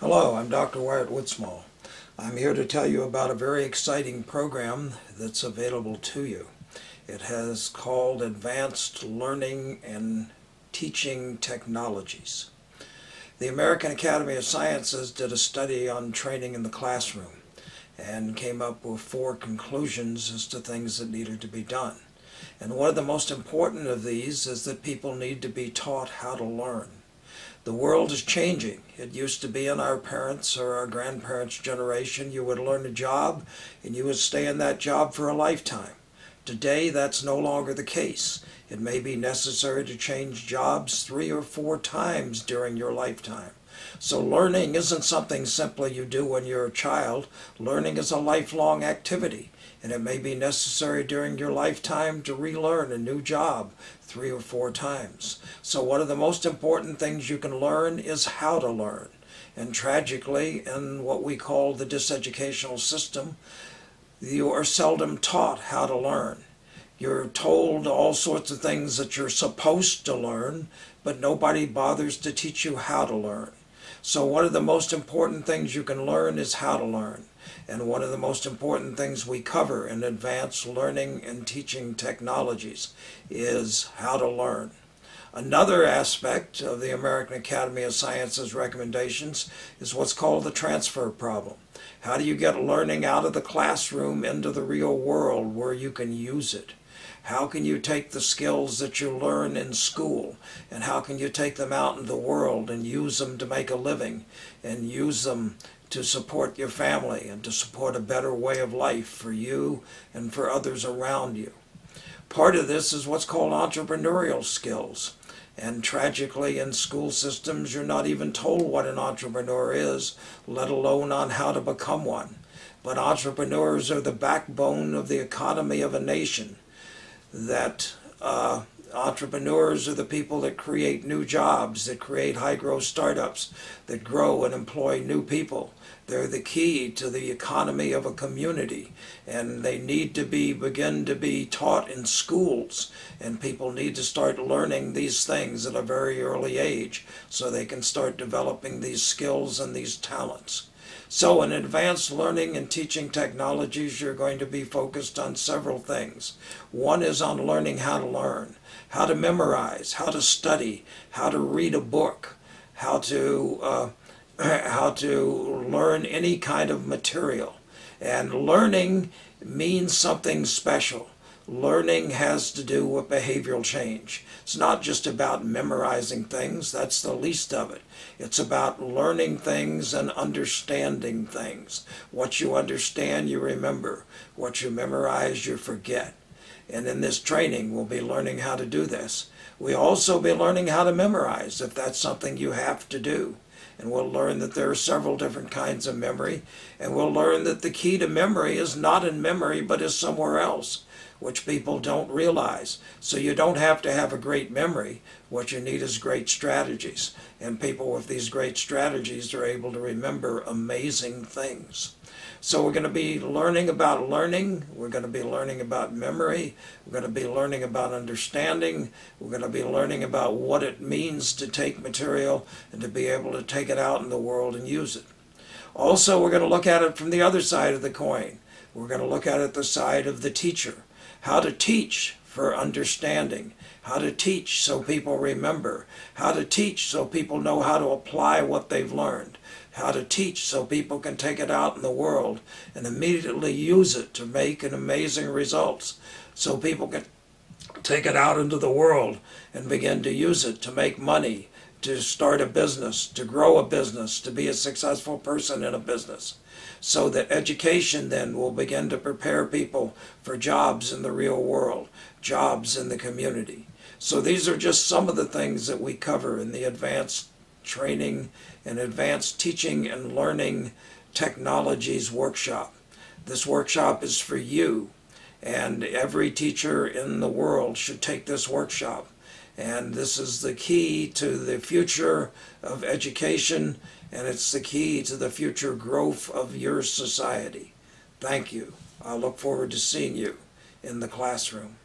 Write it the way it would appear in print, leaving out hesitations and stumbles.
Hello, I'm Dr. Wyatt. I'm here to tell you about a very exciting program that's available to you. It has called Advanced Learning and Teaching Technologies. The American Academy of Sciences did a study on training in the classroom and came up with 4 conclusions as to things that needed to be done. And one of the most important of these is that people need to be taught how to learn. The world is changing. It used to be in our parents' or our grandparents' generation, you would learn a job and you would stay in that job for a lifetime. Today, that's no longer the case. It may be necessary to change jobs 3 or 4 times during your lifetime. So learning isn't something simply you do when you're a child. Learning is a lifelong activity, and it may be necessary during your lifetime to relearn a new job 3 or 4 times. So one of the most important things you can learn is how to learn. And tragically, in what we call the diseducational system, you are seldom taught how to learn. You're told all sorts of things that you're supposed to learn, but nobody bothers to teach you how to learn. So one of the most important things you can learn is how to learn. And one of the most important things we cover in advanced learning and teaching technologies is how to learn. Another aspect of the American Academy of Sciences recommendations is what's called the transfer problem. How do you get learning out of the classroom into the real world where you can use it? How can you take the skills that you learn in school and how can you take them out in the world and use them to make a living and use them to support your family and to support a better way of life for you and for others around you? Part of this is what's called entrepreneurial skills. And tragically, in school systems, you're not even told what an entrepreneur is, let alone on how to become one. But entrepreneurs are the backbone of the economy of a nation. That entrepreneurs are the people that create new jobs, that create high-growth startups, that grow and employ new people. They're the key to the economy of a community, and they need to begin to be taught in schools, and people need to start learning these things at a very early age so they can start developing these skills and these talents. So in advanced learning and teaching technologies, you're going to be focused on several things. One is on learning how to learn, how to memorize, how to study, how to read a book, how to learn any kind of material. And learning means something special. Learning has to do with behavioral change. It's not just about memorizing things, that's the least of it. It's about learning things and understanding things. What you understand, you remember. What you memorize, you forget. And in this training, we'll be learning how to do this. We'll also be learning how to memorize, if that's something you have to do. And we'll learn that there are several different kinds of memory. And we'll learn that the key to memory is not in memory, but is somewhere else, which people don't realize. So you don't have to have a great memory. What you need is great strategies. And people with these great strategies are able to remember amazing things. So we're going to be learning about learning. We're going to be learning about memory. We're going to be learning about understanding. We're going to be learning about what it means to take material and to be able to take it out in the world and use it. Also, we're going to look at it from the other side of the coin. We're going to look at it the side of the teacher. How to teach for understanding, how to teach so people remember, how to teach so people know how to apply what they've learned, how to teach so people can take it out in the world and immediately use it to make an amazing results, so people can take it out into the world and begin to use it to make money, to start a business, to grow a business, to be a successful person in a business. So that education then will begin to prepare people for jobs in the real world, jobs in the community. So these are just some of the things that we cover in the advanced training and advanced teaching and learning technologies workshop. This workshop is for you, and every teacher in the world should take this workshop. And this is the key to the future of education, and it's the key to the future growth of your society. Thank you. I look forward to seeing you in the classroom.